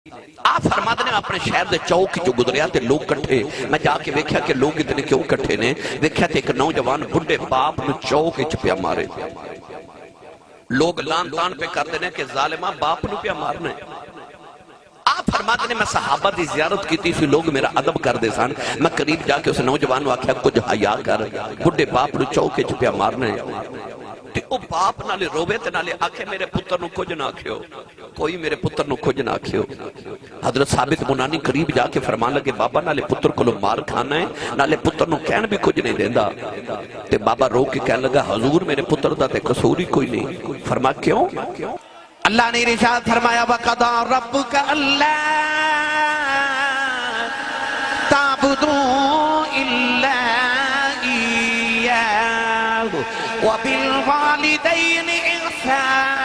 آپ فرماتے ہیں اپنے شہر دے چوک جو گزریا تے لوگ کٹھے، میں جا کے ویکھیا کہ لوگ اتنے کیوں کٹھے نے، ویکھیا تے ایک نوجوان بڈھے باپ نو چوک وچ پیا مارے، لوگ لان تان پہ کرتے ہیں کہ ظالمہ باپ نو پیا مارنا ہے۔ آپ فرماتے ہیں میں صحابہ دی زیارت کی تھی، لوگ میرا ادب کر دے سان، میں قریب جا کے اس نوجوان آکھیا کچھ حیا کر، بڈھے باپ نو چوک وچ پیا مارنا ہے۔ تے او باپ نالے روے تے نالے آکھے میرے پتر نو کچھ نہ آکھیو، کوئی میرے پتر نو کچھ نہ آکھیو۔ حضرت ثابت بنانی قریب جا کے فرمان لگے بابا نالے پتر کو مار کھانا ہے، نالے پتر نو کہن بھی کچھ نہیں دیندہ۔ تے بابا رو کے کہنے لگا حضور میرے پتر دا تے قصور ہی کوئی نہیں۔ فرما کیوں؟ اللہ نے ارشاد فرمایا وَقَضَى رَبُّكَ أَلَّا تَعْبُدُوا إِلَّا إِيَّاهُ وَبِالْوَالِدَيْنِ إِحْسَانًا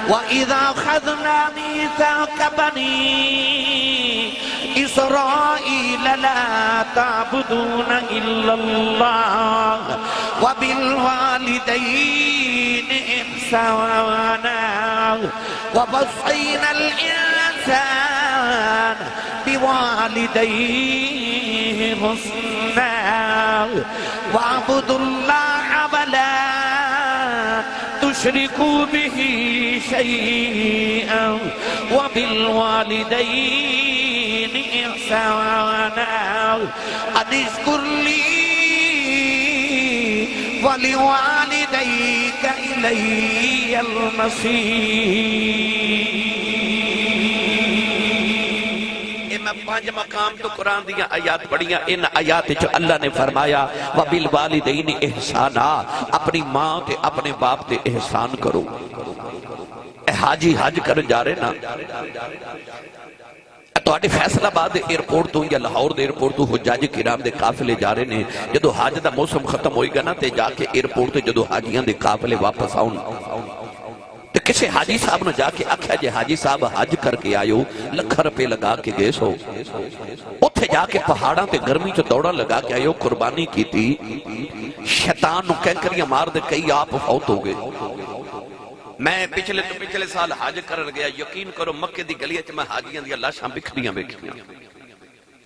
وَإِذَا أَخَذْنَا مِيثَاقَ بَنِي إِسْرَائِيلَ لَا تَعْبُدُونَ إِلَّا اللَّهَ وَبِالْوَالِدَيْنِ إِحْسَانًا وَوَصَّيْنَا الْإِنسَانَ بِوَالِدَيْهِ حُسْنًا وَاعْبُدُوا اللَّهَ وَلَا تُشْرِكُوا بِهِ شَيْئًا وَبِالْوَالِدَيْنِ إِحْسَانًا أَنِ اشْكُرْ لِي وَلِوَالِدَيْكَ إِلَيَّ الْمَصِيرُ۔ میں پانچ مقام تو قرآن دیا آیات پڑھیاں، ان آیات جو اللہ نے فرمایا وَبِالْوَالِدَيْنِ احسانا، اپنی ماں تے اپنے باپ تے احسان کرو۔ اے حاجی حج کر جا رہے نا، تو آٹے فیصلہ آباد ایئرپورٹ تو یا لاہور دے ایئرپورٹ تو حجاج کرام دے قافلے جا رہے نے، جدو حج دا موسم ختم ہوئی گا نا تے جا کے ایئرپورٹ تے جدو حاجیاں دے قافلے واپس آؤں تو کسے حاجی صاحب نے جا کے آکھیا جے حاجی صاحب حج کر کے آئیو لکھ روپے لگا کے گئے سو، اتھے جا کے پہاڑاں تے گرمی چو دوڑا لگا کے آئیو قربانی کی تھی، شیطان نو کینکریاں مار دے کئی آپ فوت ہو گئے۔ میں پچھلے سال حج کرن گیا، یقین کرو مکے دی گلی میں حاجیاں دی لاشاں بکھریاں بیکھیاں،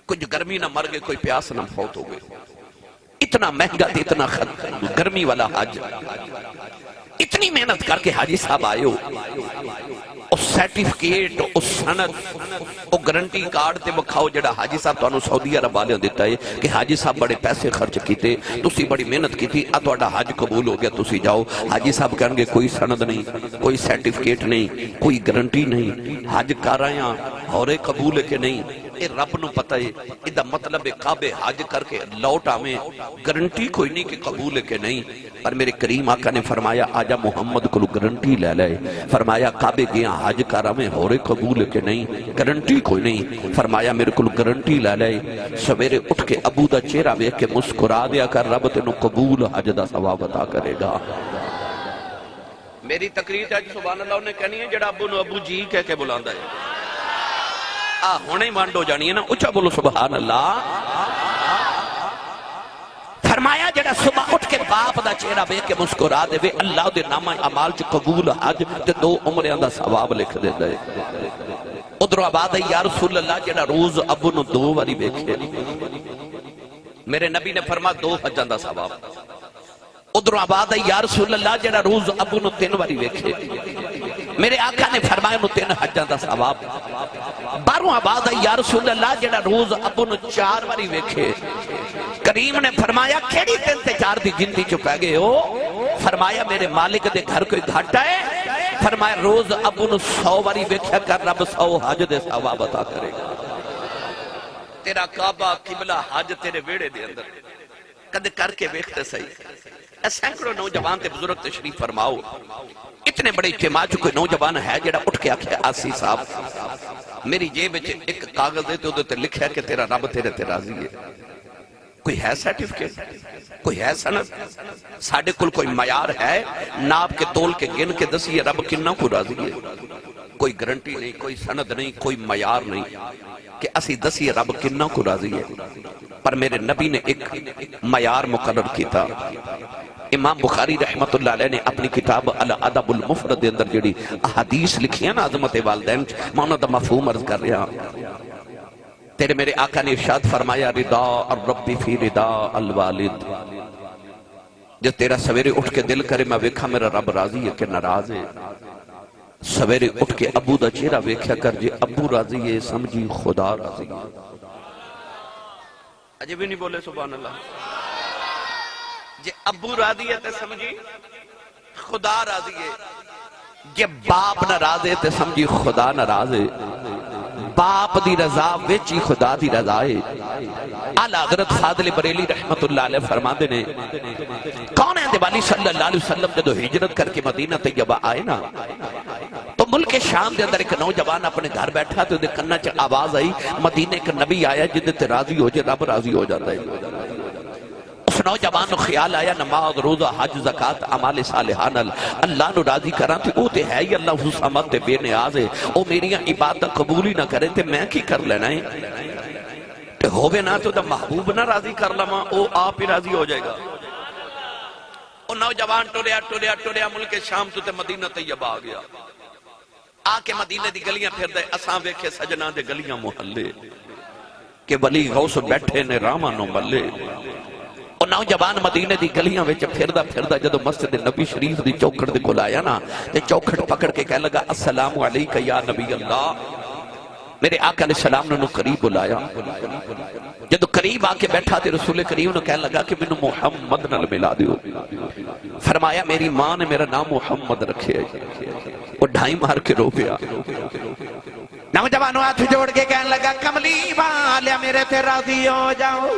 کچھ گرمی نہ مر گئے، کوئی پیاس نہ فوت ہو گئے۔ اتنا مہنگا تھی، اتنا گرمی والا حج، اتنی محنت کر کے حاجی صاحب آئے ہو، اس سیٹیفکیٹ، اس سند، وہ گارنٹی کارڈ تے بکھاؤ جڑا حاجی صاحب تو انہوں سعودی عرب والے دیتا ہے کہ حاجی صاحب بڑے پیسے خرچ کیتے، تسی بڑی محنت کی تھی، اتواڈا حج قبول ہو گیا، تسی جاؤ۔ حاجی صاحب کہیں گے کوئی سند نہیں، کوئی سیٹیفکیٹ نہیں، کوئی گارنٹی نہیں، حج کر آیا ہورے قبول ہے کہ نہیں، اے رب نو پتہ ہے، ادھا مطلب کعبے حج کر کے لوٹ آمیں، گارنٹی کوئی نہیں کہ قبول ہے کہ نہیں۔ پر میرے کریم آقا نے فرمایا آجا محمد کو گارنٹی لے لائے، فرمایا کعبے گیا حج کر آمیں ہورے قبول ہے کہ نہیں، گارنٹی کوئی نہیں، فرمایا میرے کو گارنٹی لے لائے، سویرے اٹھ کے ابو دا چہرہ ویکھ کے مسکرا دیا کر رب تینوں قبول حج دا ثواب عطا کرے گا۔ میری تقریر ہے کہ سبحان اللہ نے کہنی ہے جڑا ابو نو ابو جی کہہ کے بلاندا ہے، ہونے ہی وانڈ ہو جانی ہے نا، اچھا بولو سبحان اللہ۔ فرمایا جڑا صبح اٹھ کے باپ دا چہرہ بے کے مسکرا دے وے اللہ دے نامہ عمال چ قبول حج تے 2 عمریاں دا ثواب لکھ دے دے۔ ادھر آباد ہے یا رسول اللہ جڑا روز ابو نو 2 واری بیکھے، میرے نبی نے فرما 2 حجاں دا ثواب۔ ادھر آباد ہے یا رسول اللہ جڑا روز ابو نو 3 واری بیکھے، میرے آقا نے فرمایا نو 3 حجاں دا ثواب۔ باروں آباد ہے یا رسول اللہ جڑا روز ابو نو 4 واری بیکھے، کریم نے فرمایا کیڑی 3 تے 4 دی گنتی چو پہ گئے ہو؟ فرمایا میرے مالک دے گھر کوئی گھاٹا ہے؟ فرمایا روز ابو نو 100 واری بیکھیا کر رب 100 حج دے ثواب عطا کرے گا۔ تیرا کعبہ قبلہ حج تیرے ویڑے دے اندر، کد کر کے بیکھتے صحیح۔ سینکڑوں نوجوان تے بزرگ تشریف فرماؤ، اتنے بڑے اجتماع جو کوئی نوجوان ہے جڑا اٹھ کے آکھے آسی صاحب میری جیب ایک کاغذ دے تو تے لکھا ہے کہ تیرا رب تیرے تے راضی ہے۔ کوئی ہے سیٹیفکیٹ، کوئی ہے سند، ساڑھے کل کوئی معیار ہے ناپ کے تول کے گن کے دسیے رب کنہ کو راضی ہے؟ کوئی گارنٹی نہیں، کوئی سند نہیں، کوئی معیار نہیں کہ اسی دسیے رب کنہ کو راضی ہے۔ پر میرے نبی نے ایک معیار مقرر کیتا، امام بخاری رحمت اللہ علیہ نے اپنی کتاب الادب المفرد دے اندر جڑی احادیث لکھی ہیں نا عظمت والدین، میں انہاں دا مفہوم عرض کر رہا ہوں۔ تیرے میرے آقا نے ارشاد فرمایا رضا الرب فی رضا الوالد، جب تیرا سویرے اٹھ کے دل کرے میں ویکھا میرا رب راضی ہے کہ ناراض ہے، سویرے اٹھ کے ابو دا چہرہ ویکھیا کر، جے ابو راضی ہے سمجھی خدا راضی ہے۔ اجے بھی نہیں بولے سبحان اللہ۔ جے ابو راضی ہے تے سمجھی خدا راضی ہے، جے باپ ناراض ہے تے سمجھی خدا ناراض ہے۔ باپ دی رضا وچی خدا دی رضا ہے۔ اعلیٰ حضرت فاضل بریلی رحمت اللہ علیہ فرماندے نے کون ہے دیوالی صلی اللہ علیہ وسلم جدو ہجرت کر کے مدینہ طیبہ آئے نا تو ملک شام دے اندر ایک نوجوان اپنے گھر بیٹھا تو دے کنہ چ آواز آئی مدینہ ایک نبی آیا جدے تے راضی ہو جائے رب راضی ہو جاتا ہے۔ اس نوجوان نو خیال آیا نماز روزہ حج زکاة اعمال صالحان اللہ نو راضی کران تے او تے ہے ہی اللہ اس سمت تے بے نیاز ہے، او میری عبادت قبول ہی نہ کرے تے میں کی کر لینا ہے تے ہووے نہ تو دا محبوب نہ راضی کر لما او آپ ہی راضی ہو جائے گا۔ او نوجوان ٹریا ملک شام تو تے مدینہ طیبہ آ گیا، آ کے مدینہ دی گلیاں پھر دے اساں ویکھے سجنا دے گلیاں محلے کہ ولی غوث بیٹھے نے راما نو ملے۔ اور نوجوان مدینہ دی گلیاں وچ پھردا جدو مسجد نبی شریف دی چوکھٹ دے کول آیا نا تے چوکھٹ پکڑ کے کہنے لگا السلام علیکہ یا نبی اللہ، میرے آقا علیہ السلام نے قریب بلایا، جدو قریب آ کے بیٹھا تے رسول کریم نے کہنے لگا کہ مینوں محمد نال ملا دیو۔ فرمایا میری ماں نے میرا نام محمد رکھے ہے، وہ ڈھائی مار کے رو پیا۔ نوجوانوں ہاتھ جوڑ کے کہنے لگا کملی والیا میرے تے راضی ہو جاؤ،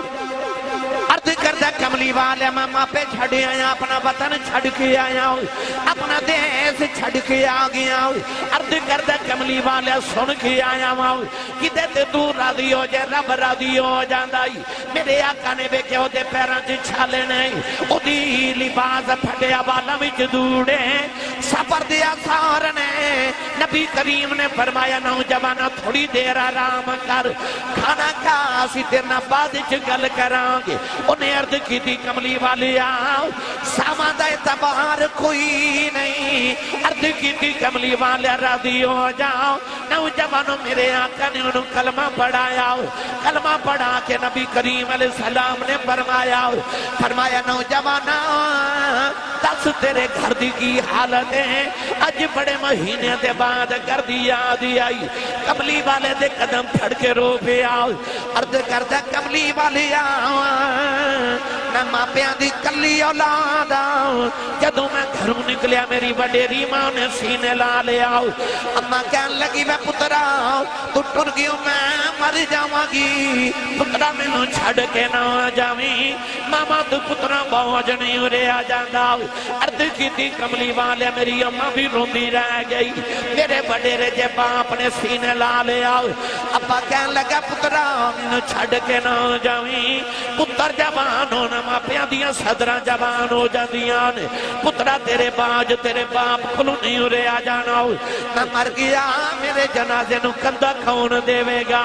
عرض کردہ کملی والے میں ماں پہ چھڑے آیا، اپنا وطن چھڑ کے آیا ہوں، اپنا دیس چھڑ کے آگیا ہوں، عرض کردہ کملی والے سن کے آیا ہوں، کدے تے تو راضی ہو جائے رب راضی ہو جاندائی۔ میرے آقا نے بے کہ ہو دے پیران چی چھالے نہیں، او دی لباس پھٹیا والا وچ دوڑے سفر دیا سارنے۔ نبی کریم نے فرمایا نوجوانا تھوڑی دیر آرام کر، کھانا کھا سی تیرنا بعد چ گل کران گے۔ انہیں عرض کی تھی کملی والی آؤ سامان دا اعتبار کوئی نہیں، عرض کی تھی کملی والی راضی ہو جاؤ۔ نوجوانوں میرے آقا نے انہوں کلمہ پڑھایا، کلمہ پڑھا کے نبی کریم علیہ السلام نے فرمایا نوجوانا دس تیرے گھر دی کی حالت ہے، اج بڑے مہینے دے بعد گھر دی یاد آئی۔ کملی والے دے قدم پھڑ کے رو پہ آؤ، عرض کردہ کملی والی آؤ میں ماں پیاں دی کلی اولاد آؤ، جدوں میں گھروں نکلیا میری وڈیری ماں نے سینے لا لیا، اماں کہن لگی میں پترا تو ٹر گیوں میں مر جاواں گی، پترا میں نو چھڑ کے نہ جاویں، ماما تو پترا بوجھ نہیں ارے آ جاندہ۔ عرض کی تھی کملی والے میری اماں بھی روندی رہ گئی، میرے وڈیرے جے باپ نے سینے لا لیا، ابا کہن لگا پترا میں نو چھڑ کے نہ جاویں، پتر جوان ہونا ماں پیاں دیاں صدرہ جوان ہو جاندیاں نے، پترا تیرے باج تیرے باپ کھلو نہیں ارے آ جانا، میں مر گیا میرے جنازے نو کندہ کھون دے وے گا۔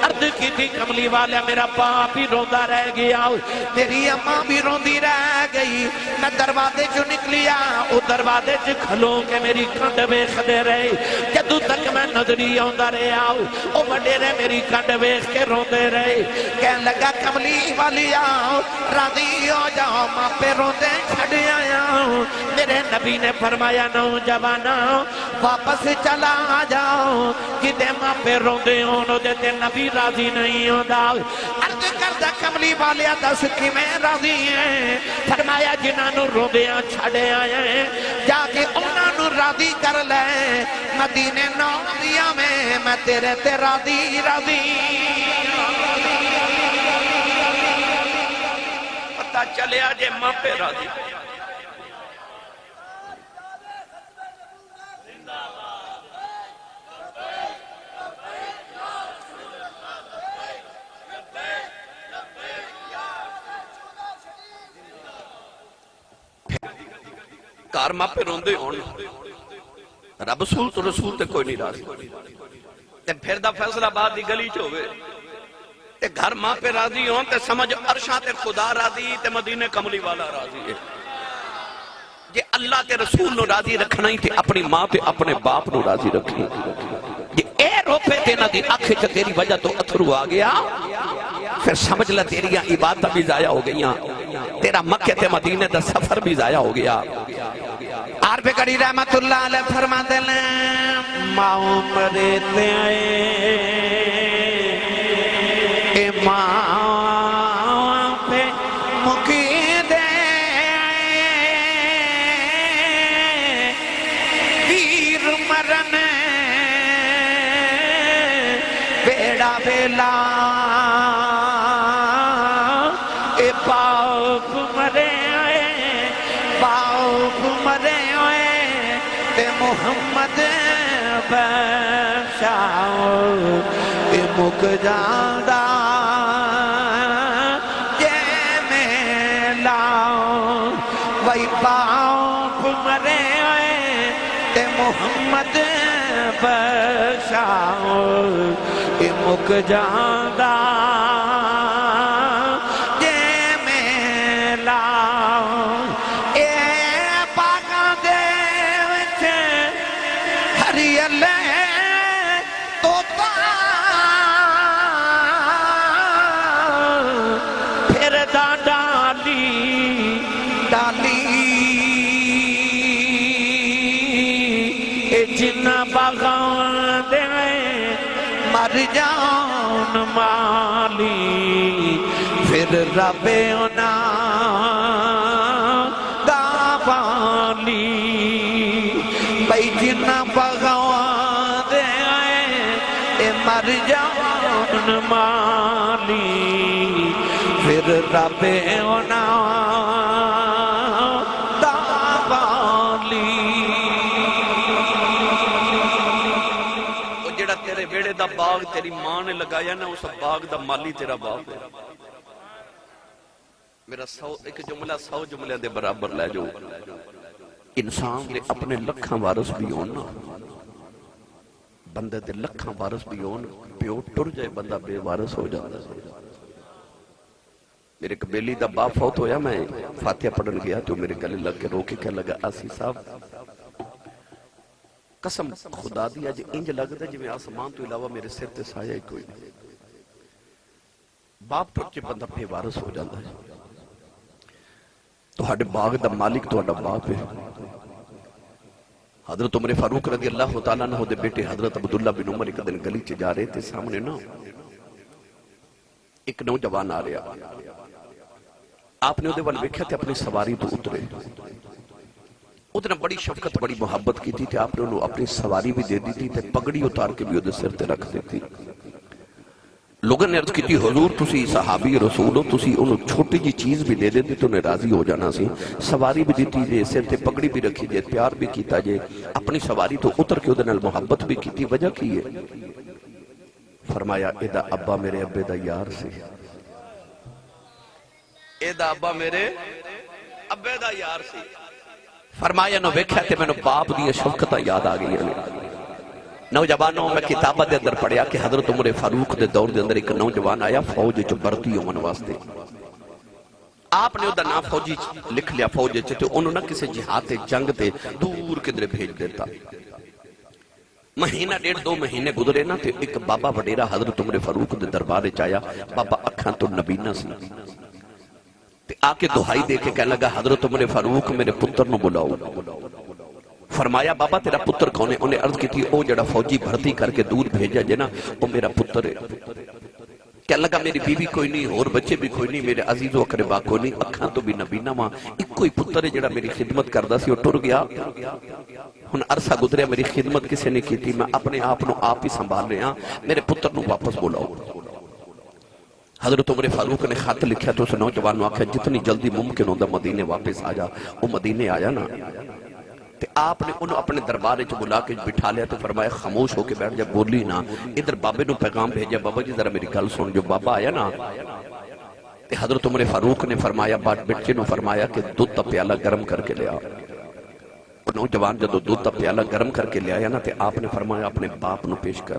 عرض کی تھی کملی والا میرا باپ ہی روندہ رہ گیا، میری اماں بھی روندی رہ گئی، میں دروازے جو نکلیا او دروازے جو کھلو کے میری کھنڈ بیخ دے رہے، جدو تک میں نظری ہوندہ رہے آؤ او بڑے رہے میری کھنڈ بیخ کے روندے رہے، کہن لگا کملی والی آؤ راضی ہو جاؤ ماں پہ روندے چھڑ آیا ہوں۔ میرے نبی نے فرمایا نوجوانا واپس چلا جاؤ، کدے ماں پہ روندے ہونو دیتے نبی راضی نہیں ہوندہ۔ عرض کردہ کملی والیا دس کی میں راضی ہیں، فرمایا جنہاں روندیاں چھڑے آئے ہیں جا کے انہاں نو راضی کر لے، مدینے نوزیہ میں تیرے تے راضی راضی۔ پتہ چلے آجے ماں پہ راضی، کار ماں پہ روندے ہون رب رسول تے کوئی نہیں راضی، تے پھر دا فیصلہ بعد دی گلی چوے تے گھر ماں پہ راضی ہون تے سمجھ عرشاں تے خدا راضی تے مدینے کملی والا راضی ہے۔ اللہ تے رسول نو راضی رکھنا ہی تے اپنی ماں تے اپنے باپ نو راضی رکھنا جی اے روپے تے نہ دی آنکھیں چا تیری وجہ تو اتھرو آ گیا پھر سمجھ لے تیریاں عبادت بھی ضائع ہو گئیاں تیرا مکہ تے مدینے دا سفر بھی ضائع ہو گیا عارف کری رحمت اللہ علیہ فرما دلیں ماں مرتے اے ماں پہ مکی دے ویر مرن بیڑا بیلا اے باپ مرے باپ مرے تے محمد بشاؤ اے مک جاندہ جے میں لاؤ وہی باپ مرے تے محمد بشاؤ اے مک جاندہ مر جان مالی پھر رب اونا دا بالی بھئی جنہ بغوان دے اے مر جان مالی پھر رب اونا بیڑے دا باغ تیری ماں نے لگایا نا اس باغ دا مالی تیرا باپ ہے میرا ایک جملہ 100 جملے دے برابر لے جو انسان دے اپنے لکھاں وارث بھی ہونا بندے دے لکھاں وارث بھی ہونا پیو ٹر جائے بندہ بے وارث ہو جاتا میرے قبیلی دا باپ فوت ہویا میں فاتحہ پڑھن گیا تو میرے گلے لگ کے روکے کہا لگا آسی صاحب قسم خدا دیا جی انج لگتا ہے جی میں آسمان تو علاوہ میرے سر تے سایہ ہی کوئی نہیں باپ ٹوٹ کے بندہ پہ وارث ہو جاتا ہے تو ہاڑے باغ دا مالک تو ہاڑا باپ ہے حضرت عمر فاروق رضی اللہ تعالیٰ نہ ہو دے بیٹے حضرت عبداللہ بن عمر ایک دن گلی چے جا رہے تھے سامنے نا ایک نوجوان آ رہا آپ نے ادھے وال ویکھیا تھے اپنی سواری تو اترے اتنا بڑی شفقت بڑی محبت کی تھی کہ آپ نے انہوں اپنی سواری بھی دے دی تھی تے پگڑی اتار کے بھی ادھے سر تے رکھ دی تھی لوگوں نے عرض کی تھی حضور تسی صحابی رسول ہو تسی انہوں چھوٹی جی چیز بھی دے دیتی تو انہیں راضی ہو جانا سی سواری بھی دیتی جے سر تے پگڑی بھی رکھی جے پیار بھی کیتا جے اپنی سواری تو اتر کے ادھے نال محبت بھی کی تھی وجہ کی ہے فرمایا ایدہ ابا میرے ابے دا یار سے ایدہ ابا میرے ابے دا یار سے فرمایا نو ویکھیا تے میں نو باپ دی شفقتہ یاد آ گئی ہے نوجوانوں میں کتابہ دے اندر پڑھیا کہ حضرت عمر فاروق دے دور دے اندر ایک نوجوان آیا فوج جو برتی ہوں واسطے آپ نے ادھا نام فوجی لکھ لیا فوج چاہتے انہوں نے کسی جہاد جنگ تے دور کدھر بھیج دیتا مہینہ 1.5-2 مہینے گزرے نا تے ایک بابا وڈیرا حضرت عمر فاروق دے دربارے چایا بابا اکھاں تو نبینہ سی تے آکے دہائی دے کے کہنے لگا حضرت عمر فاروق میرے پتر نو بلاؤ فرمایا بابا تیرا پتر کونے انہیں عرض کی تھی او جڑا فوجی بھرتی کر کے دور بھیجا جنا او میرا پتر ہے کہنے لگا میری بیوی کوئی نہیں اور بچے بھی کوئی نہیں میرے عزیز و اقربا کوئی نہیں اکھاں تو بھی نبینہ ماں ایک کوئی پتر ہے جڑا میری خدمت کردہ سی وہ ٹر گیا ہن عرصہ گزریا میری خدمت کسے نے کی تھی میں اپنے آپ نو آپ ہی سنبھال رہے ہیں میرے پتر نو واپس بولاؤ حضرت عمر فاروق نے خط لکھیا تو اس نوجوان نو آکھا جتنی جلدی ممکن ہوندہ مدینے واپس آ جا وہ مدینے آیا نا تے آپ نے انہوں اپنے دربارے چ بلا کے بٹھا لیا تو فرمایا خاموش ہو کے بیٹھ جا بولی نا ادھر بابے نو پیغام بھیجا بابا جی ذرا میری گل سن جو بابا آیا نا تے حضرت عمر فاروق نے فرمایا بچے نو فرمایا کہ دودھ تا پیالہ گرم کر کے لیا نوجوان جدو دودھ تا پیالہ گرم کر کے لے آیا نا تے آپ نے فرمایا اپنے باپ نو پیش کر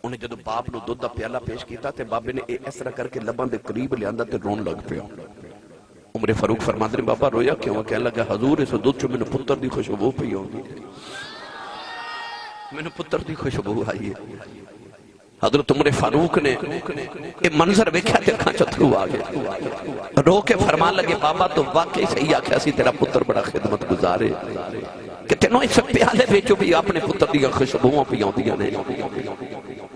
انہیں جدو باپ نو دودھ تا پیالہ پیش کیتا تے بابے نے اس طرح کر کے لبان دے قریب لے آندہ تے رون لگ پیا عمر فاروق فرماتے ہیں بابا رویا کیوں؟ کہنے لگا حضور اس دودھ چو میں نے پتر دی خوشبو پی ہوگی، میں نے پتر دی خوشبو آئی ہے۔ حضرت عمر فاروق نے یہ منظر ویکھیا تے اکھاں چتھرو آ گئے، رو کے فرمان لگے بابا تو واقعی صحیح آکھیا سی تیرا پتر بڑا خدمت گزارے کہ تینوں اس پیالے بیچو بھی اپنے پتر دی خوشبوؤں پی ہوندیاں نے۔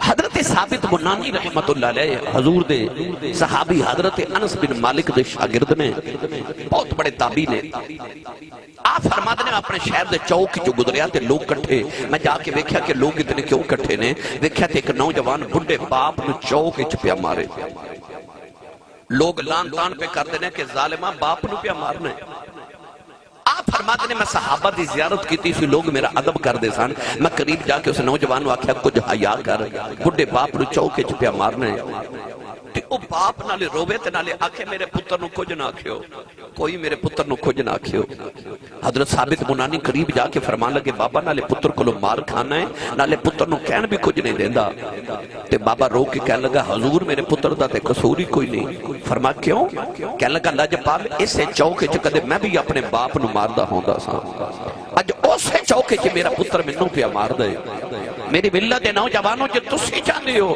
حضرت ثابت بنانی رحمت اللہ علیہ حضور دے صحابی حضرت انس بن مالک دے شاگرد نے، بہت بڑے تابعی نے۔ آپ فرماتے ہیں اپنے شہر دے چوک جو گزریا تے لوگ کٹھے، میں جا کے ویکھیا کہ لوگ اتنے کیوں کٹھے نے، ویکھیا تے ایک نوجوان بڈھے باپ نو چوک وچ پیا مارے، لوگ لان تان پہ کردے نے کہ ظالمہ باپ نو پیا مارنے۔ آپ فرماتے ہیں میں صحابہ دی زیارت کی تھی، لوگ میرا ادب کر دے سن، میں قریب جا کے اس نوجوان نو آکھیا کچھ حیا کر، بڈھے باپ نو چوکے چ پیا مارنے۔ تے او باپ نالے روے تے نالے آکھے میرے پتر نو کچھ نہ آکھیو، کوئی میرے پتر نو کچھ نہ آکھیو۔ حضرت ثابت بنانی قریب جا کے فرمان لگے بابا نالے پتر کو مار کھانا ہے، نالے پتر نو کہن بھی کچھ نہیں دیندا۔ تے بابا رو کے کہنے لگا حضور میرے پتر دا تے قصور ہی کوئی نہیں۔ فرما کیوں؟ کہنے لگا لاجپال اسے چوکے چ کدے میں بھی اپنے باپ نو ماردا ہوندا سا، اج اسے چوکے چ میرا پتر مینوں پیا مار دے۔ میری ملت دے نوجوانوں جو تسی چاہتے ہو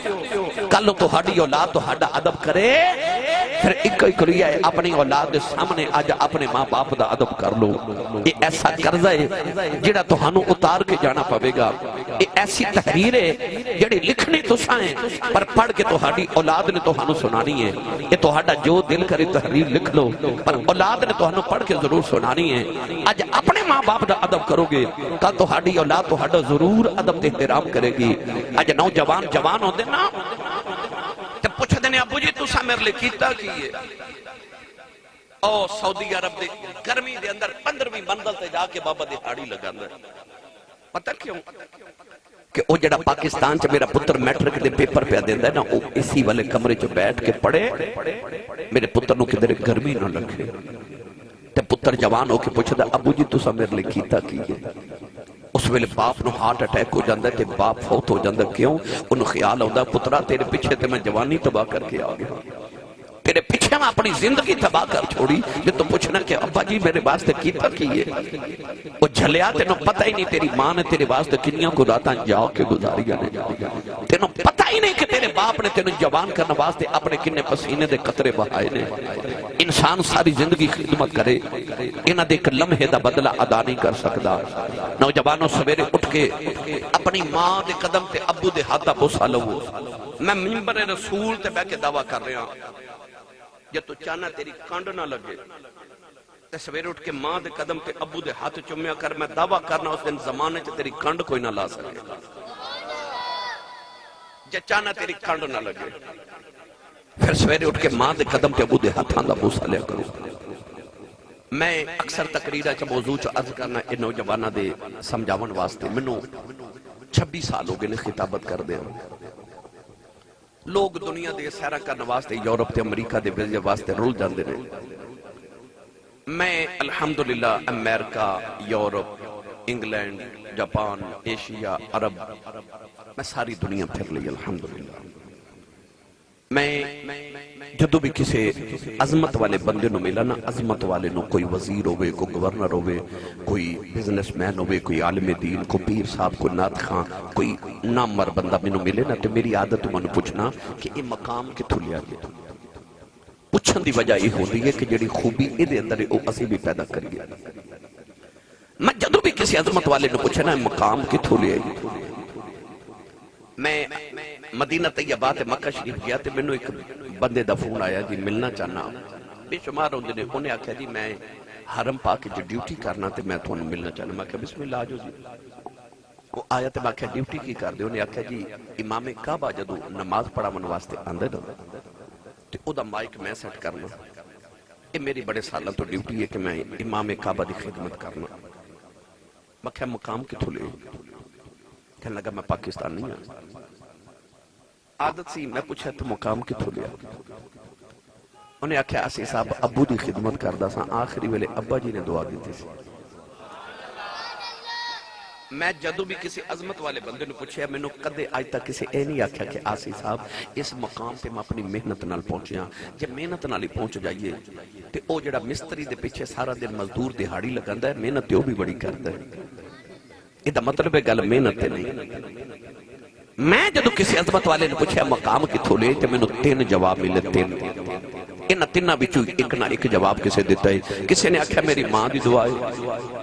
کل تہاڈی اولاد تہاڈا ادب کرے، پھر ایک کریہ ہے اپنی اولاد دے سامنے آج اپنے ماں باپ دا ادب کر لو۔ یہ ایسا قرضہ ہے جڑا تہانوں اتار کے جانا پوے گا، یہ ایسی تحریر ہے جڑی لکھنی تساں ہیں پر پڑھ کے تہاڈی اولاد نے تہانوں سنانی ہے۔ یہ تہاڈا جو دل کرے تحریر لکھ لو پر اولاد نے تہانوں پڑھ کے ضرور سنانی ہے۔ آج اپنے ماں باپ دا ادب کرو گے کل تہاڈی اولاد تہاڈا ضرور ادب تے احترام کرے گی۔ آج نوجوان جوان ہوندے نا تے پوچھ دینے ابو جی تساں میرے لئے کیتا کیے؟ او سعودی عرب دے گرمی دے اندر 15ویں منزل تے جا کے بابا دہاڑی لگاندا ہے۔ پتہ کیوں؟ کہ او جڑا پاکستان چ میرا پتر میٹرک دے پیپر پہ دیندا ہے نا، او اسی والے کمرے چ بیٹھ کے پڑھے میرے پتر نو کدھر گرمی نہ لگے۔ تے پتر جوان ہو کے پوچھدا ابو جی تساں میرے لئے کیتا کیے؟ اس ویلے باپ نو ہارٹ اٹیک ہو جاندہ ہے تے باپ فوت ہو جاندہ ہے۔ کیوں؟ انہوں خیال ہوندہ پترہ تیرے پیچھے تے میں جوانی تباہ کر کے آگیا، تیرے پیچھے میں اپنی زندگی تباہ کر چھوڑی، جو تو پوچھنا کہ ابا جی میرے واسطے کیتا کیے؟ وہ جھلیا تینوں پتہ ہی نہیں تیری ماں نے تیرے واسطے کنیاں کو داتا جاؤ کے گزاریا نے، تینوں پتہ ہی نہیں کہ تیرے باپ نے تینوں جوان کرنا واسطے اپنے کنے پسینے دے قطرے بہائے نے۔ انسان ساری زندگی خدمت کرے، انہ دے ایک لمحے دا بدلہ ادا نہیں کر سکتا۔ نوجوانوں سویرے اٹھ کے اپنی ماں دے قدم تے ابو دے ہاتھا بوسا لو۔ میں منبر رسول تے بہ کے دعویٰ کر رہا ہوں جب تو چاہنا تیری کانڈ نہ لگے تے سویرے اٹھ کے ماں دے قدم تے ابو دے ہاتھ چمیا کر، میں دعویٰ کرنا اس دن زمانے چ تیری کانڈ کوئی نہ لا سکے، جب چاہنا تیری کانڈ نہ لگے۔ پھر سویرے اٹھ کے ماں دے قدم تے ابو دے ہاتھاں دا بوسا لیا کرو۔ میں اکثر تقریرہ چا موضوع چا عرض کرنا اے نوجوانہ دے سمجھاون واسطے، منو 26 سال ہو گئے نے خطابت کر دیا۔ لوگ دنیا دے سیرہ کرنے واسطے یورپ تے امریکہ دے ویزے واسطے رول جاندے نے۔ میں الحمدللہ امریکہ، یورپ، انگلینڈ، جاپان، ایشیا، عرب، میں ساری دنیا پھر لی الحمدللہ۔ میں جدو بھی کسی عظمت والے بندے نو ملا نا، عظمت والے نو کوئی وزیر ہوئے، کوئی گورنر ہوئے، کوئی بزنس مین ہوئے، کوئی عالم دین، کوئی پیر صاحب، کوئی نعت خان، کوئی نامور بندہ میں نو ملے نا، تو میری عادت میں نو پوچھنا کہ یہ مقام کتھو لیا گیا۔ پوچھن دی وجہ یہ ہوتی ہے کہ جڑی خوبی ادھے اندر ہے وہ اسی بھی پیدا کر گیا۔ میں جدو بھی کسی عظمت والے نو پوچھنا مقام کتھو لیا گیا۔ میں مدینہ طیبہ تے مکہ شریف گیا تے میں نے ایک بندے دا فون آیا جی ملنا چاہنا، بے شمار ہوندے نے، انہیں آکھا جی میں حرم پاک جو ڈیوٹی کرنا تے میں تو انہیں ملنا چاہنا۔ میں کہا بسم اللہ آجو جی۔ وہ آیا تے میں کہا ڈیوٹی کی کر دے، انہیں آکھا جی امام کعبہ جدو نماز پڑھا من واسطے آندے نا تے او دا مائک میں سیٹ کرنا، یہ میری بڑے سالہ تو ڈیوٹی ہے کہ میں امام کعبہ دی خدمت کرنا۔ میں کہا مقام کتھو لے؟ کہنے لگا میں پاکستان نہیں ہوں۔ عادت سی میں پوچھا تو مقام کتھو لیا؟ انہیں آکھا اسی صاحب ابو دی خدمت کردہ سا، آخری ویلے ابا جی نے دعا دیتی سی۔ میں جدو بھی کسی عظمت والے بندے نے پوچھا میں نے کدے آج تک کسی اے نہیں آکھا کہ آسی صاحب اس مقام پہ میں اپنی محنت نال پہنچیا جب محنت نال ہی پہنچ جائیے تے او جڑا مستری دے پیچھے سارا دن مزدور دہاڑی لگاندا ہے محنت تے او بھی بڑی کردا ہے یہ دا مطلب ہے گل محنت تے نہیں میں جدو کسی عظمت والے نے پوچھا مقام کتھوں لے تے میں نے 3 جواب ملے 3 انہاں تیناں وچوں ایک نہ ایک جواب کسے دیتا ہے کسی نے آکھیا میری ماں دی دعا ہے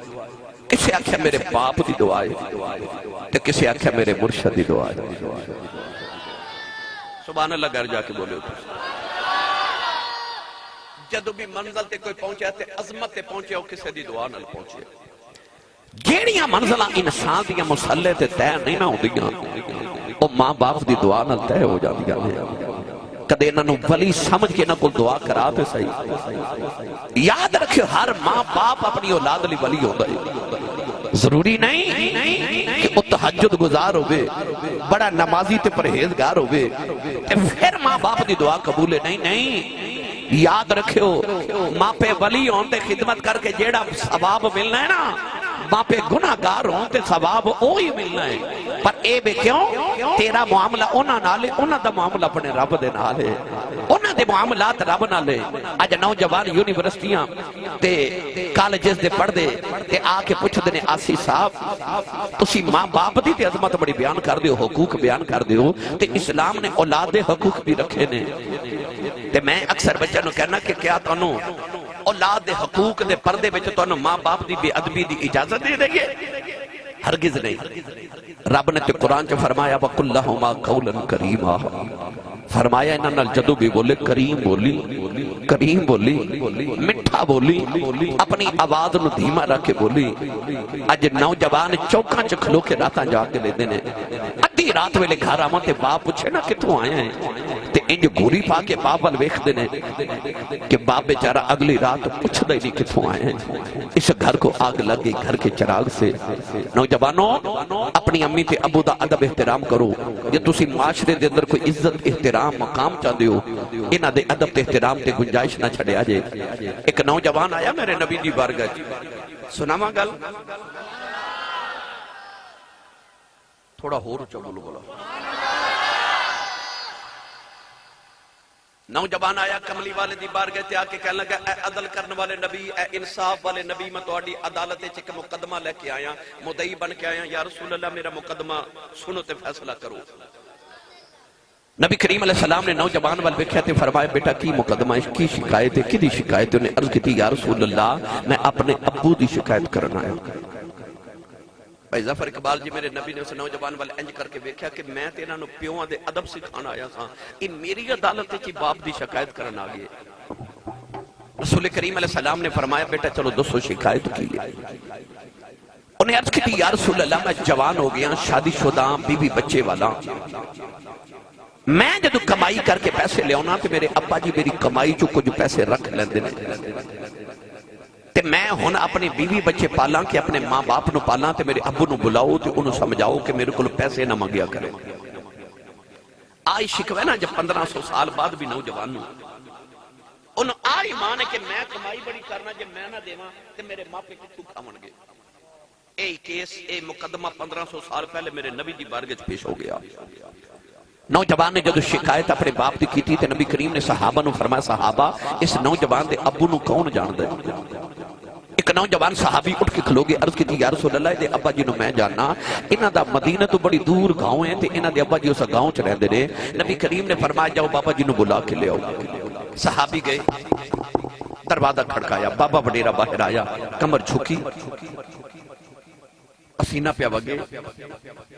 کسی آکھیا میرے باپ دی دعا ہے تے کسی آکھیا میرے مرشد دی دعا ہے سبحان اللہ گھر جا کے بولے ہوتے جدو بھی منزل تے کوئی پہنچے تے عظمت تے پہنچے ہو کسی دی دعا نال پہنچے جیڑیاں منزلہ انسان دیاں مسلح تے تے نہیں نہ ہوندیاں او ماں باپ دی دعا نال تے ہو جاندیاں کدے انہاں نوں ولی سمجھ کے انہاں کول دعا کرا تے صحیح یاد رکھو ہر ماں باپ اپنی اولاد لی ولی ہوندا ہے ضروری نہیں کہ وہ تہجد گزار ہوئے بڑا نمازی تے پرہیزگار ہوئے پھر ماں باپ دی دعا قبول ہے نہیں یاد رکھو ماں پہ ولی ہون تے خدمت کر کے جیڑا ثواب ملنا ہے نا ماں پہ گناہگار ہوں تے ثواب وہی ملنا ہے پر اے بے کیوں تیرا معاملہ انہاں نالے انہاں دا معاملہ اپنے رب دے نالے انہاں دے معاملات رب نالے اج نوجوان یونیورسٹیاں تے کالجز دے پڑھ دے تے آ کے پوچھ دینے آسی صاحب تسی ماں باپ دی تے عظمت بڑی بیان کر دیو حقوق بیان کر دیو تے اسلام نے اولاد دے حقوق بھی رکھے نے تے میں اکثر بچہ نو کہنا کہ کیا تانوں اولاد دے حقوق دے پردے بچ تانوں ماں باپ دی بے ادبی دی اجازت دے دے گے ہرگز نہیں رب نے تے قرآن چ فرمایا وَقُلْ لَهُمَا قَوْلًا كَرِيمًا فرمایا انہاں نال جدو بھی بولے کریم بولی مٹھا بولی اپنی آواز نو دھیما رکھ کے بولی اج نوجوان چوکاں چ کھلو کے راتاں جا کے لے دینے ادھی رات ویلے گھر آواں تے باپ پوچھے نا کتھوں آئے ہیں تے انج گوری پا کے باپ ول ویکھ دینے کہ باپ بیچارہ اگلی رات پوچھدا ہی نہیں کتھوں آئے ہیں اس گھر کو آگ لگ گئی گھر کے چراغ سے نوجوانوں اپنی امی تے ابو دا ادب احترام کرو جے تسی معاشرے دے اندر کوئی عزت احترام مقام چاہتے ہو انہاں دے ادب تے احترام تے گنجائش نہ چھڑیا جے ایک نوجوان آیا میرے نبی دی بارگاہ سناواں گل تھوڑا ہور اونچا بولو بولا نوجوان آیا کملی والے دی بارگاہ تے آ کے کہنے لگا اے عدل کرنے والے نبی اے انصاف والے نبی میں تہاڈی عدالت وچ ایک مقدمہ لے کے آیا مدعی بن کے آیا یا رسول اللہ میرا مقدمہ سنو تے فیصلہ کرو نبی کریم علیہ السلام نے نوجوان وال ویکھیا تے فرمایا بیٹا کی مقدمہ ہے کی شکایت ہے کدی شکایت ہے انہیں عرض کی یا رسول اللہ میں اپنے ابو دی شکایت کرنا ہے بھائی ظفر اقبال جی میرے نبی نے اس نوجوان وال انج کر کے ویکھیا کہ میں تے انہاں نوں پیواں دے ادب سکھانا آیا تھا ان میری عدالت وچ باپ دی شکایت کرنا آ گئے رسول کریم علیہ السلام نے فرمایا بیٹا چلو دسو شکایت کی ہے انہیں عرض کی یا رسول اللہ میں جوان ہو گیا شادی شدہ بیوی بچے والا میں جدو کمائی کر کے پیسے لے آنا تے میرے ابا جی میری کمائی چو کچھ پیسے رکھ لیندے نے تے میں ہن اپنی بیوی بچے پالاں کہ اپنے ماں باپ نو پالاں تے میرے ابو نو بلاؤ تے انہوں سمجھاؤ کہ میرے کل پیسے نہ مانگیا کرے آئی شکوے نا جب 1500 سال بعد بھی نوجوان نو انہوں آئی مانے کہ میں کمائی بڑی کرنا جب میں نہ دیواں تے میرے ماں پہ کتو کھاون گے اے کیس اے مقدمہ 1500 سال پہلے میرے نبی دی بارگاہ پیش ہو گیا نوجوان نے جدو شکایت اپنے باپ دی کی تھی تے نبی کریم نے صحابہ نو فرمایا صحابہ اس نوجوان دے ابو نو کون جان دے ایک نوجوان صحابی اٹھ کے کھلو گے عرض کی تھی یا رسول اللہ دے ابا جی نو میں جاننا انہاں دا مدینہ تو بڑی دور گاؤں ہے تے انہاں دے ابا جی اس گاؤں چ رہندے نے نبی کریم نے فرمایا جاؤ بابا جی نو بلا کے لے آؤ صحابی گئے دروازہ کھڑکایا بابا وڈیرا باہر آیا کمر جھکی پسینہ پہ وگے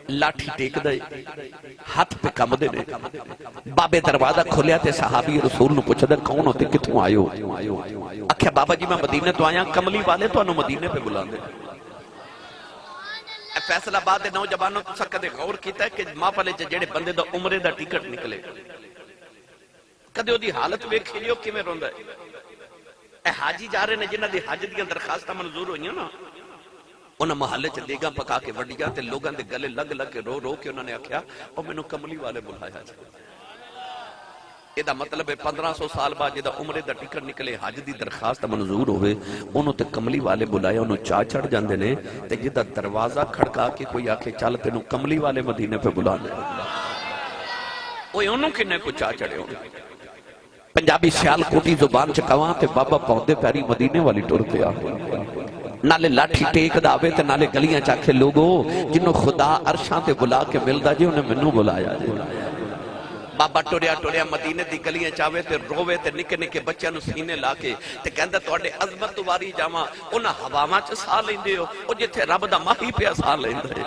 لاٹھی ٹیک دے ہاتھ پہ کم دے نے بابے دروازہ کھولیا تے صحابی رسول نو پوچھا دے کون ہوتے کتوں آئے ہو اکھیا بابا جی میں مدینے تو آیا کملی والے تو انہوں مدینے پہ بلا دے فیصلہ باد نوجوانوں تو سکتے غور کیتا ہے کہ ماں پلے جڑے بندے دا عمرے دا ٹکٹ نکلے کدے دی حالت ویکھ لیو کیویں روندا ہے اے حاجی جا رہے نے جنہاں دی حج دی درخواستاں منظور ہوئیاں نا انہاں محلے چ دیگاں پکا کے وڈیاں تے لوگاں دے گلے لگ لگ کے رو رو کے انہوں نے آکھیا او مینوں کملی والے بلایا یہ دا مطلب ہے 1500 سال بعد جدا عمرے دا ٹکٹ نکلے حج دی درخواست منظور ہوئے انہوں تے کملی والے بلائے انہوں چاہ چڑھ جاندے نے تے جدا دروازہ کھڑکا کے کوئی آکھے چل تینوں کملی والے مدینے پہ بلانے وہ انہوں کنے کو چاہ چڑھے ہوں پنجابی سیال کوٹی زبان چکاواں تے بابا پہنچے پیاری مدینے والی ٹور پہ آ نالے لاٹھی ٹیک داوے تے نالے گلیاں چاکھے لوگوں جنہوں خدا عرشاں تے بلا کے ملدا جی انہیں منوں بلایا جی بابا ٹوریا ٹوریا مدینے دی گلیاں چاہوے تے رووے تے نکے نکے بچیاں نو سینے لا کے تے کہندہ توڑے عظمت واری جاواں انہاں ہواواں چ سا لیندے ہو او جتھے رب دا ماہی پیا سا لیندے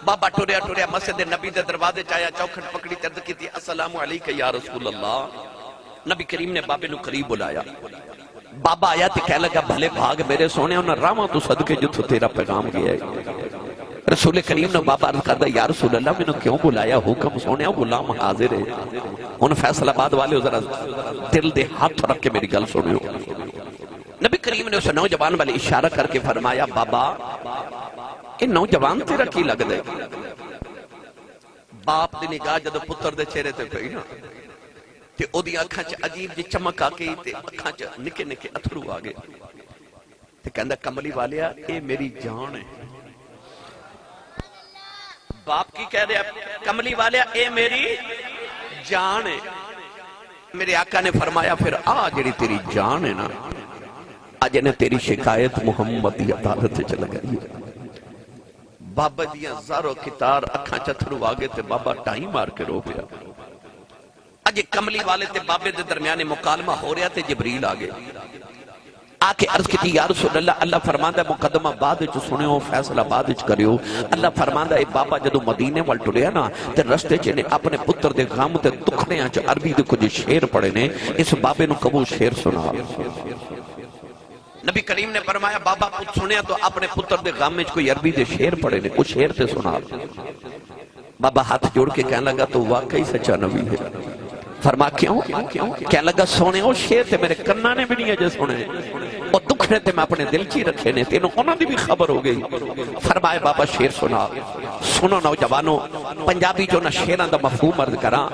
بابا ٹوریا ٹوریا مسجد نبی دے دروازے چایا چوکھٹ پکڑی ترد کی تھی السلام علیکہ یا رسول اللہ نبی کریم نے بابے نو قریب بلایا بابا آیا تے کہہ لگا بھلے بھاگ میرے سونے انہاں راواں تو صدقے جتھو تیرا پیغام گیا ہے رسول کریم نے بابا عرض کردہ یا رسول اللہ میں نے کیوں بلایا حکم سونے غلام حاضر ہے ان فیصل آباد والے ذرا دل دے ہاتھ رکھ کے میری گل سنے ہو نبی کریم نے اس نوجوان والے اشارہ کر کے فرمایا بابا یہ نوجوان تیرا کی لگ دے باپ دی نگاہ جدو پتر دے چہرے تے پئی نا تے او دی اکھاں چ عجیب جی چمک آ گئی تے اکھاں چ نکے نکے اتھرو آ گئے تے کہندا کملی والیا اے میری جان ہے باپ کی کہہ رہے کملی والیا اے میری جان ہے میرے آقا نے فرمایا پھر آ جڑی تیری جان ہے نا آج نے تیری شکایت محمد دی عدالت چل گئی بابا دیاں زارو کتار اکھاں چتھرو آگے تے بابا ٹائم مار کے رو پیا اج کملی والے تے بابے دے درمیانے مکالمہ ہو رہا تے جبریل آگے آکے عرض کی تھی یا رسول اللہ اللہ فرماندہ مقدمہ بعد جو سنے ہو فیصلہ بعد جو کریو اللہ فرماندہ اے بابا جدو مدینے وال ٹریا نا تے رستے چنے اپنے پتر دے غام تے دکھنے آنچ عربی دے کچھ شیر پڑے نے اس بابے نو کبو شیر سنا نبی کریم نے فرمایا بابا کچھ سنیا تو اپنے پتر دے غام میں کوئی عربی دے شیر پڑے نے کچھ شیر تے سنا بابا ہاتھ جوڑ کے کہنے لگا تو واقعی سچا نبی ہے فرما کیوں کہنے لگا سونے او شیر تے میرے کنانے بھی نہیں ہے جو سنے اور دکھنے تے میں اپنے دل چی رکھے نے تینوں انہوں نے بھی خبر ہو گئی فرمائے بابا شیر سنا سنو نوجوانوں پنجابی جو نہ شیران دا مفہوم عرض کرا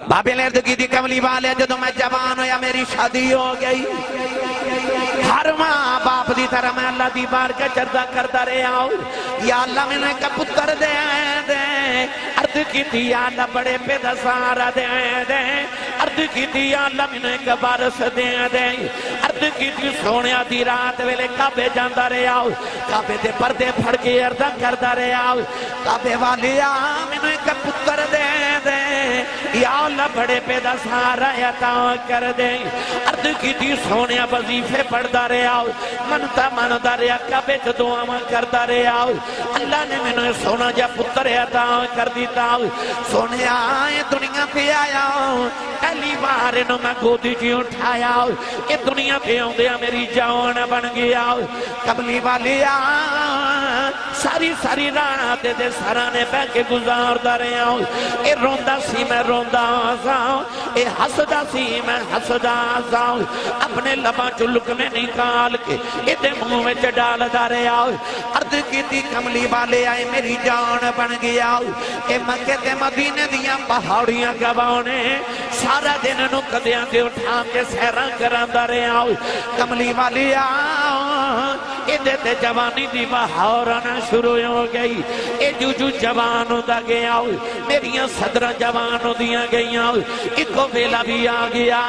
بابے نے عرض کی دی کملی والے جدو میں جوان ہو یا میری شادی ہو گئی ہر ماں باپ دی طرح میں اللہ دی بار کا چردہ کرتا رہے آؤ یا اللہ میں نے کا پتر دے دے عرض کی تھی یا اللہ بڑے پہ دسارہ دے دے عرض کی تھی یا اللہ میں نے کا بارس دے دے عرض کی تھی سونیا دی رات ویلے کعبے جاندہ رہے آؤ کعبے دے پردے پھڑ کے عرضہ کرتا رہے آؤ کعبے والی میں نے کا پتر دے دے یا اللہ بڑے پہ دسارہ عطا کر دے عرض کی تھی سونیا وظیفے پڑھتا رہے آؤ منتا منتا رہا کعبے چ دعاواں کرتا رہے آؤ اللہ نے میں نے سونا جا پتر عطا کر دیتا سونے آئے دنیا پہ آیا پہلی بار انہوں میں گودی جی اٹھایا یہ دنیا پہ ہوں دیا میری جان بن گیا کملی والی ساری ساری رات دے سرانے بہ کے گزار دا رہے آؤ اے روندہ سی میں روندہ آزاؤ اے حسدہ سی میں حسدہ آزاؤ اپنے لباں چلک میں نکال کے اے دے منہ میں ڈال دا رہے آؤ عرض کی تھی کملی والے آئے میری جان بن گیا اے مکہ تے مدینے دیاں پہاڑیاں گوانے سارا دن نو کدیاں دے اٹھا کے سیران کران دا رہے آؤ کملی والی آؤ اے دیتے جوانی دی بہارانا شروع ہو گئی اے جو جوانوں دا گیا میریاں صدرہ جوانوں دیا گیا ایکو بیلا بھی آ گیا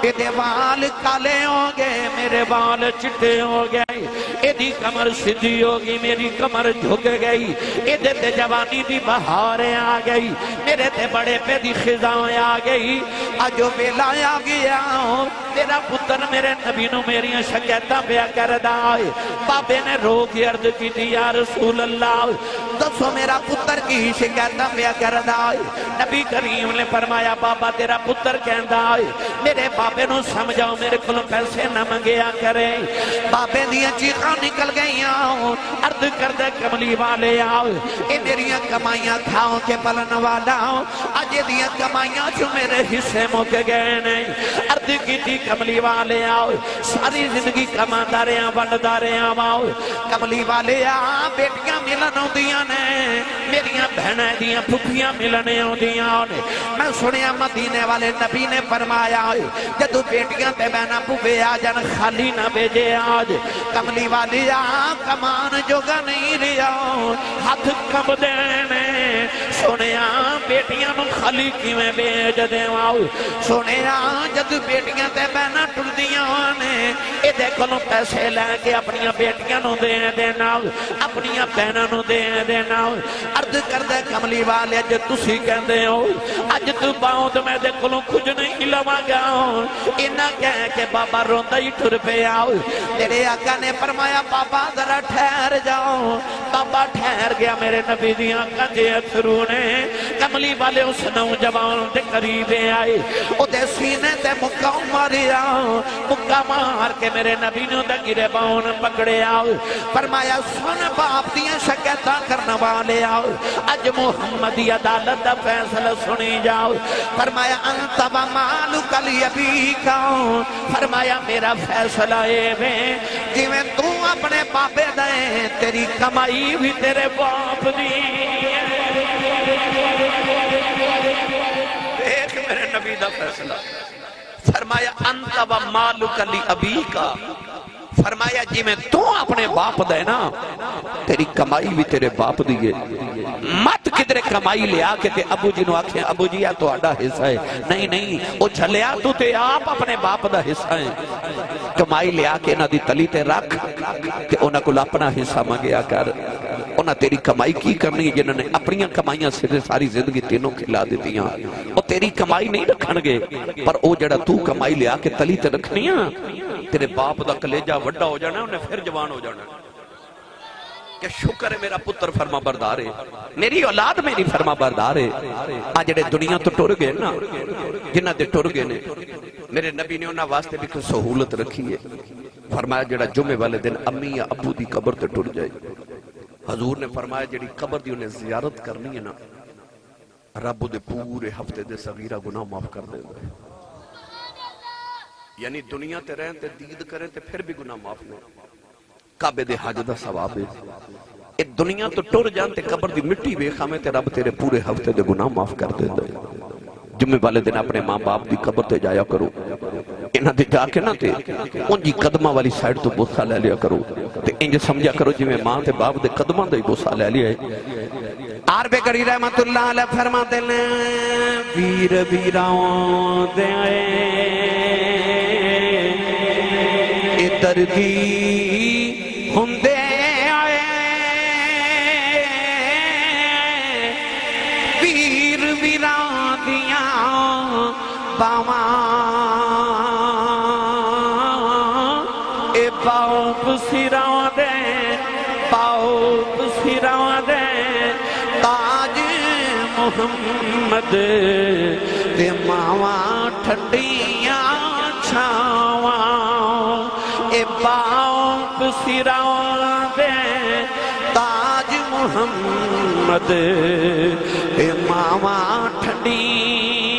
اے دے وال کالے ہو گئے میرے وال چٹے ہو گئے اے دی کمر سدھی ہوگی میری کمر جھک گئی اے دیتے جوانی دی بہاریں آ گئی میرے تے بڑے پہ دی خزاں آ گئی آجو بیلا آ گیا تیرا پتر میرے نبی نو میریاں شکایتاں پیا کردہ بابے نے رو کی عرض کی تھی یا رسول اللہ دسو میرا پتر کی شکایتاں پیا کردہ نبی کریم نے فرمایا بابا تیرا پتر کہندہ میرے بابے نو سمجھاؤ میرے کلوں پیسے نہ منگیا کرے بابے دیا چیخاں اکھاں نکل گئی عرض کردہ کملی والے آؤ اے میری کمائیاں کھاؤ کے پلن والا اج دیا کمائیاں جو میرے حصے مک گئے نہیں عرض کی تھی کملی والے آؤ ساری زندگی کما داریاں بند داریاں آؤ کملی والے آؤ بیٹیاں ملن ہوں دیاں نے میریاں بہنیں دیاں پھپیاں ملنے ہوں دیاں نے میں سنیا مدینے والے نبی نے فرمایا جدو بیٹیاں تے بہنا پھپے آ جان خالی نہ بھیجے آج کملی والی آ کمان جوگا نہیں ریا ہاتھ کم دینے سنیا بیٹیاں نو خالی کی میں بیج دے آؤ سنیا جدو بیٹیاں تے بہنا ٹر دیاں نے اے دیکھو نو پیسے لے کے اپنی بیٹیاں نو دے دینا اپنی بہنوں نو دے دینا عرض کر دے کملی والے اج تسی کہندے ہو اج تو باؤں تو میں دیکھو نو کچھ نہیں لوا گا انہاں کہہ کے بابا روندہ ہی ٹھر پہ آؤ تیرے آقا نے فرمایا بابا ذرا ٹھہر جاؤ بابا ٹھہر گیا میرے نبی دیاں کنجے اتھرو نے کملی والے اس نوجوان دے قریب آئے او دے سینے تے مکہ ماریا مکہ مار کے میرے نبی نے دے گرے باؤن پکڑے آؤ فرمایا سن باپ دیاں شکایتاں کرنا والے آؤ اج محمدی عدالت دا فیصلہ سنی جاؤ فرمایا انت و مالک ابی کا فرمایا میرا فیصلہ اے میں جی میں تو اپنے باپے دیں تیری کمائی بھی تیرے باپ دی ایک میرے نبی دا فیصلہ فرمایا انت و مالک ابی کا فرمایا جی میں تو اپنے باپ دے نا تیری کمائی بھی تیرے باپ دیئے مت کدرے کمائی لے آکے تے ابو جی نو آکھیں ابو جی یا تو آڈا حصہ ہے نہیں وہ جھلیا تو تے آپ اپنے باپ دا حصہ ہے کمائی لے آکے نہ دی تلی تے رکھ تے انہاں کو اپنا حصہ مانگیا کر انہاں تیری کمائی کی کرنی ہے جنہوں نے اپنیاں کمائیاں سے ساری زندگی تینوں کھلا دیتیاں وہ تیری کمائی نہیں رکھن گے پر او جڑا تو کمائی لے آکے تلی تے رکھنی تیرے باپ دا کلیجہ وڈا ہو جانا انہیں پھر جوان ہو جانا کہ شکر ہے میرا پتر فرما بردار ہے میری اولاد میری فرما بردار ہے آج جڑے دنیا تو ٹر گئے نا جنہ دے ٹر گئے نے میرے نبی نے انہاں واسطے بھی کوئی سہولت رکھی ہے فرمایا جڑا جمعے والے دن امی یا ابو دی قبر تے ٹر جائے حضور نے فرمایا جڑی قبر دی انہیں زیارت کرنی ہے نا رب دے پورے ہفتے دے صغیرہ گناہ معاف کر دے گا یعنی دنیا تے رہن تے دید کریں تے پھر بھی گناہ معاف نہیں کعبے دے حج دا ثواب ہے اے دنیا تو ٹر جان تے قبر دی مٹی ویکھاں میں تے رب تیرے پورے ہفتے دے گناہ معاف کر دے دے جمعے والے دن اپنے ماں باپ دی قبر تے جایا کرو انہاں دے جا کے نہ تے ان جی قدمہ والی سائڈ تو بوسہ لے لیا کرو تے انج سمجھا کرو جی میں ماں تے باپ دے قدمہ دے بوسہ لے لیا ہے عربِ گڑی رحمت اللہ علیہ فرماتے ہیں ویر ویراؤں دے دردی ہندے آئے ویر ویران دیاں باواں اے باؤ سراں دے باؤ سراں دے تاج محمد تے ماواں ٹھنڈیاں چھاواں اے باپ سراں دے تاج محمد اے ماواں ٹھنڈیاں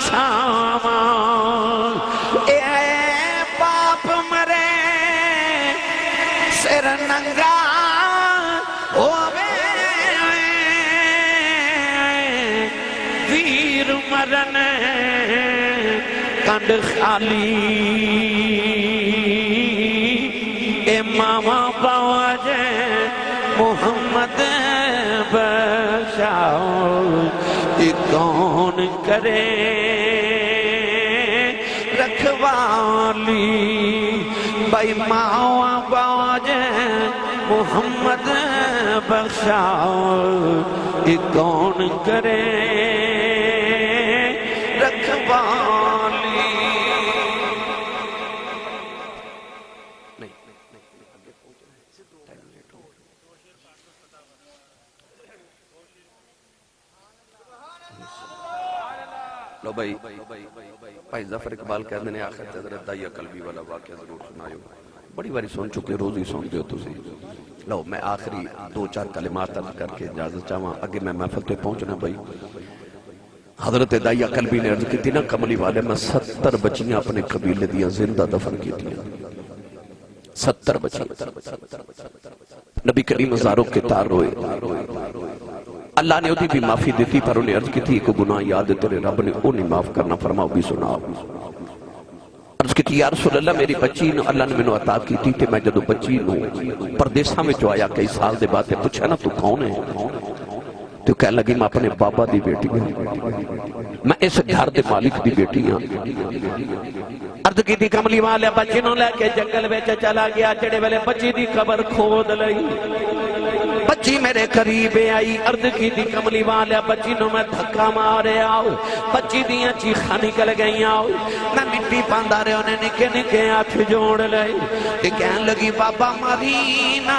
چھاواں اے باپ مرے سر ننگا ہووے ویر مرن کنڈ خالی اے ماما باوا جے محمد بشاؤ اے کون کرے رکھوالی بھائی ماما باوا جے محمد بخشاؤ اے کون کرے رکھوالی لو بھائی ظفر اقبال کہتے ہیں آخر حضرت دائیہ قلبی والا واقعہ ضرور سنائیو بڑی باری سن چکے، روز ہی سن دیو تسی۔ لو میں آخری 2-4 کلمات عرض کر کے اجازت چاہواں، اگے میں محفل تے پہنچنا بھائی۔ حضرت دائیہ قلبی نے عرض کی تھی نا کملی والے، میں 70 بچیاں اپنے قبیلے دیاں زندہ دفن کی تھی، 70 بچیاں۔ نبی کریم ہزاروں کے تار روئے، اللہ نے انہیں بھی معافی دیتی، پر انہیں عرض کی تھی کہ گناہ یاد ہے تیرے رب نے انہیں معاف کرنا، فرماؤ بھی سناؤ۔ عرض کی تھی یا رسول اللہ میری بچی نے اللہ نے میں نے عطا کی تھی کہ میں جدو بچی نو پردیسہ میں جو آیا کئی سال دے باتیں پوچھا نا تو کون ہے، تو کہنے لگی میں اپنے بابا دی بیٹی ہوں، میں اس گھر دے مالک دی بیٹی ہوں۔ عرض کی تھی کملی والے بچی نو لے کے جنگل بیچ چلا گیا، جڑے والے بچی دی قبر کھود لئی، بچی میرے قریب آئی۔ عرض کی تھی کملی والے بچی نو میں دھکا مارے آؤ، بچی دیاں چیخاں نکل گئی آؤ، میں مٹی پاندہ رہے انہیں نکے نکے ہاتھ جوڑ لئی، کہنے لگی بابا مرینا